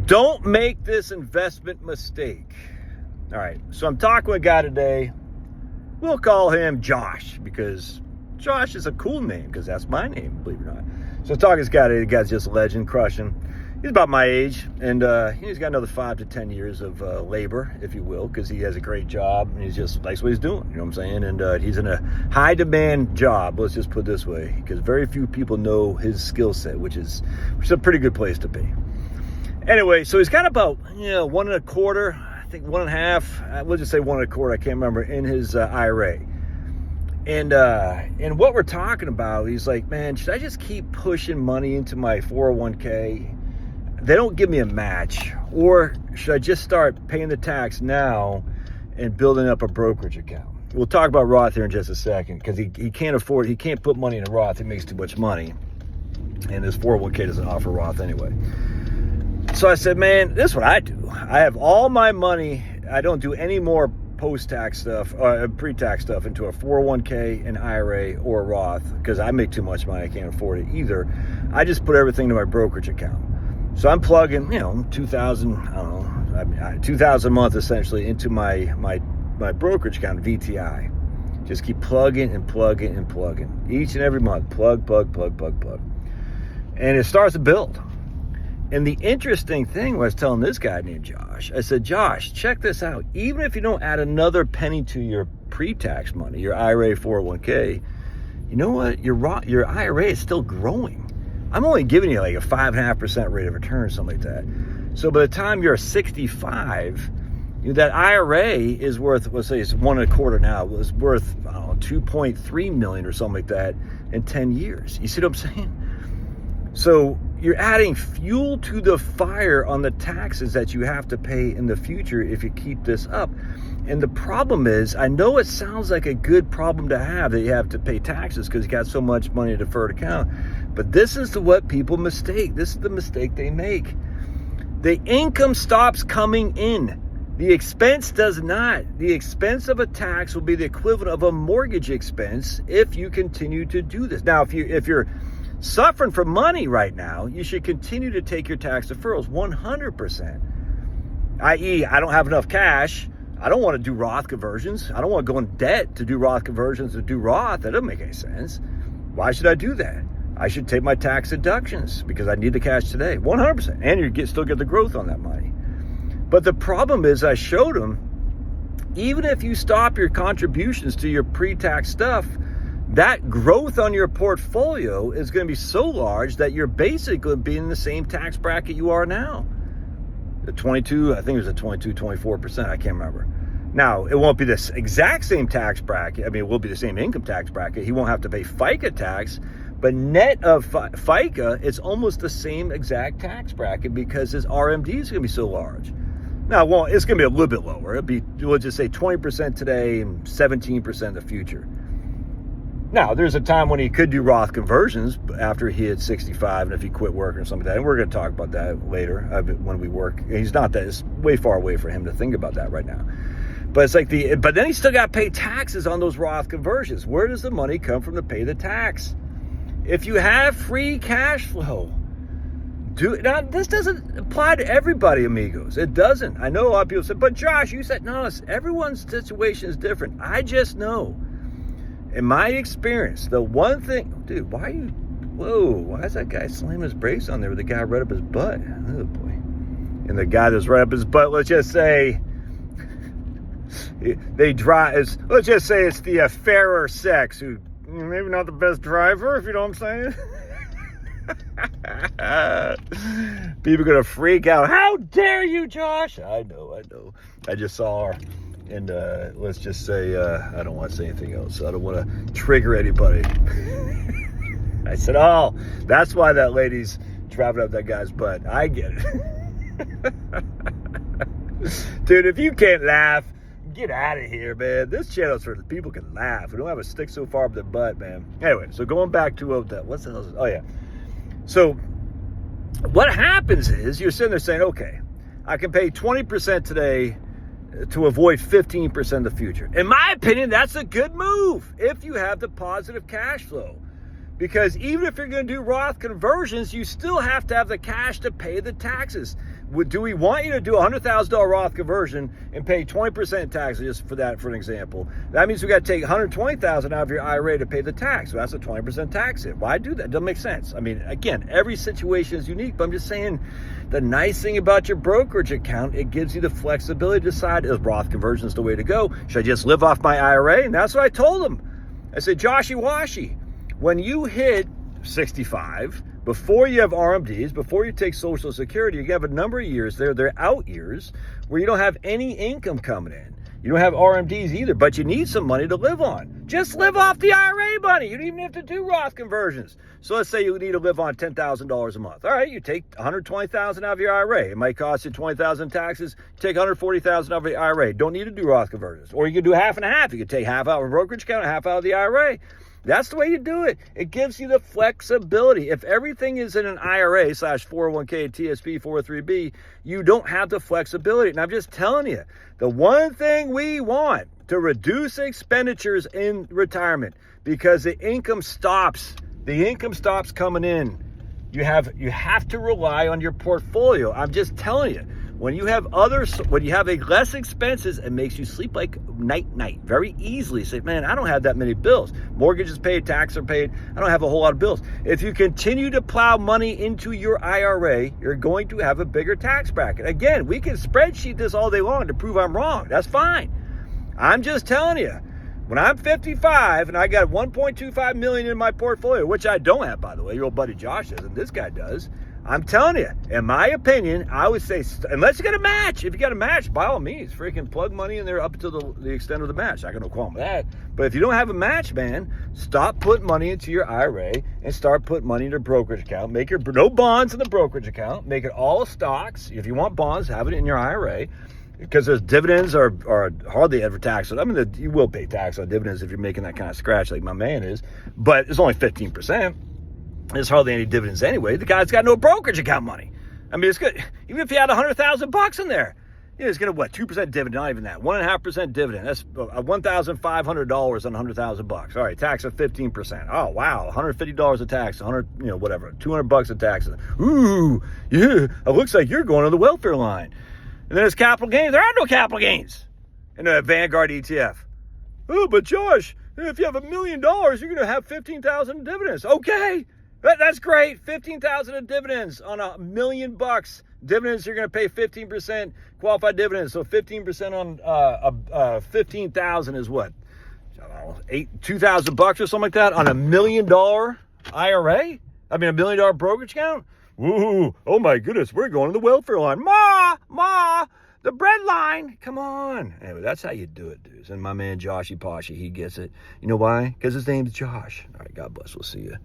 Don't make this investment mistake. All right, so I'm talking with a guy today. We'll call him Josh because Josh is a cool name because that's my name, believe it or not. So talking to this guy today, the guy's just a legend, crushing. He's about my age, and he's got another 5 to 10 years of labor, if you will, because he has a great job, and he just likes what he's doing, you know what I'm saying? And he's in a high-demand job, let's just put it this way, because very few people know his skill set, which is a pretty good place to be. Anyway, so he's got about, 1.25, I think 1.5, we'll just say 1.25, I can't remember, in his IRA. And what we're talking about, he's like, man, should I just keep pushing money into my 401k? They don't give me a match, or should I just start paying the tax now and building up a brokerage account? We'll talk about Roth here in just a second because he can't afford, he can't put money in a Roth. He makes too much money, and his 401k doesn't offer Roth anyway. So I said, man, this is what I do. I have all my money. I don't do any more post-tax stuff, pre-tax stuff into a 401k, an IRA, or a Roth because I make too much money. I can't afford it either. I just put everything to my brokerage account. So I'm plugging, $2,000 a month essentially into my brokerage account, VTI. Just keep plugging and plugging and plugging. Each and every month, plug. And it starts to build. And the interesting thing was telling this guy named Josh, I said, Josh, check this out. Even if you don't add another penny to your pre-tax money, your IRA, 401k, you know what? Your IRA is still growing. I'm only giving you like a 5.5% rate of return, something like that. So by the time you're 65, that IRA is worth, let's say it's 1.25 now, it was worth, 2.3 million or something like that in 10 years. You see what I'm saying? So you're adding fuel to the fire on the taxes that you have to pay in the future if you keep this up. And the problem is, I know it sounds like a good problem to have that you have to pay taxes because you got so much money in a deferred account. But this is what people mistake. This is the mistake they make. The income stops coming in. The expense does not. The expense of a tax will be the equivalent of a mortgage expense if you continue to do this. Now, if you're suffering for money right now, you should continue to take your tax deferrals 100%. i.e., I don't have enough cash. I don't want to do Roth conversions. I don't want to go in debt to do Roth conversions to do Roth. That doesn't make any sense. Why should I do that? I should take my tax deductions because I need the cash today, 100%. And you still get the growth on that money. But the problem is, I showed him, even if you stop your contributions to your pre-tax stuff, that growth on your portfolio is going to be so large that you're basically being in the same tax bracket you are now. The 22, I think it was a 22, 24%, I can't remember. Now, it won't be this exact same tax bracket. I mean, it will be the same income tax bracket. He won't have to pay FICA tax, but net of FICA, it's almost the same exact tax bracket because his RMD is going to be so large. Now, well, it's going to be a little bit lower. It'll be, we'll just say 20% today and 17% in the future. Now, there's a time when he could do Roth conversions after he hit 65 and if he quit working or something like that. And we're going to talk about that later when we work. He's not that, it's way far away for him to think about that right now. But it's like but then he still got to pay taxes on those Roth conversions. Where does the money come from to pay the tax? If you have free cash flow, now this doesn't apply to everybody, amigos. It doesn't. I know a lot of people say, but Josh, you said, no, everyone's situation is different. I just know. In my experience, the one thing, dude, why is that guy slamming his brakes on there with the guy right up his butt? Oh boy. And the guy that's right up his butt, let's just say, let's just say it's the fairer sex who, maybe not the best driver, if you know what I'm saying. People are going to freak out. How dare you, Josh? I know. I just saw her. And let's just say, I don't want to say anything else. So I don't want to trigger anybody. I said, oh, that's why that lady's driving up that guy's butt. I get it. Dude, if you can't laugh, get out of here, man. This channel's for the people who can laugh. We don't have a stick so far up their butt, man. Anyway, so going back to what's the hell is it? Oh, yeah. So what happens is you're sitting there saying, okay, I can pay 20% today to avoid 15% in the future. In my opinion, that's a good move if you have the positive cash flow. Because even if you're going to do Roth conversions, you still have to have the cash to pay the taxes. Do we want you to do a $100,000 Roth conversion and pay 20% tax, just for that, for an example? That means we got to take $120,000 out of your IRA to pay the tax. So that's a 20% tax hit. Why do that? It doesn't make sense. I mean, again, every situation is unique, but I'm just saying the nice thing about your brokerage account, it gives you the flexibility to decide, is Roth conversion is the way to go? Should I just live off my IRA? And that's what I told them. I said, Joshy Washy, when you hit 65, before you have RMDs, before you take Social Security, you have a number of years there, they're out years, where you don't have any income coming in. You don't have RMDs either, but you need some money to live on. Just live off the IRA money. You don't even have to do Roth conversions. So let's say you need to live on $10,000 a month. All right, you take $120,000 out of your IRA. It might cost you $20,000 in taxes. Take $140,000 out of your IRA. Don't need to do Roth conversions. Or you can do half and half. You can take half out of a brokerage account, half out of the IRA. That's the way you do it. It gives you the flexibility. If everything is in an IRA / 401k, TSP, 403b, you don't have the flexibility. And I'm just telling you, the one thing we want to reduce expenditures in retirement, because the income stops. The income stops coming in. You have to rely on your portfolio. I'm just telling you. When you have less expenses, it makes you sleep like night very easily. Say, man, I don't have that many bills. Mortgages paid, taxes are paid. I don't have a whole lot of bills. If you continue to plow money into your IRA, you're going to have a bigger tax bracket. Again, we can spreadsheet this all day long to prove I'm wrong. That's fine. I'm just telling you, when I'm 55 and I got 1.25 million in my portfolio, which I don't have, by the way, your old buddy Josh does, and this guy does. I'm telling you, in my opinion, I would say, unless you got a match. If you got a match, by all means, freaking plug money in there up to the extent of the match. I got no qualm with that. But if you don't have a match, man, stop putting money into your IRA and start putting money in your brokerage account. Make no bonds in the brokerage account. Make it all stocks. If you want bonds, have it in your IRA. Because those dividends are hardly ever taxed. I mean, you will pay tax on dividends if you're making that kind of scratch like my man is. But it's only 15%. There's hardly any dividends anyway. The guy's got no brokerage account money. I mean, it's good. Even if you had $100,000 in there, it's going to, 2% dividend, not even that. 1.5% dividend. That's $1,500 on $100,000. All right, tax of 15%. Oh, wow. $150 of tax, whatever. $200 of taxes. Ooh, yeah. It looks like you're going on the welfare line. And then there's capital gains. There are no capital gains in the Vanguard ETF. Oh, but Josh, if you have $1 million, you're going to have $15,000 in dividends. Okay. That's great. $15,000 in dividends on $1 million. Dividends, you're going to pay 15% qualified dividends. So 15% on 15,000 is what? $2,000 or something like that on $1 million IRA? I mean, $1 million brokerage account? Ooh, oh my goodness, we're going to the welfare line. Ma, the bread line. Come on. Anyway, that's how you do it, dudes. And my man Joshy Poshy, he gets it. You know why? Because his name's Josh. All right, God bless. We'll see you.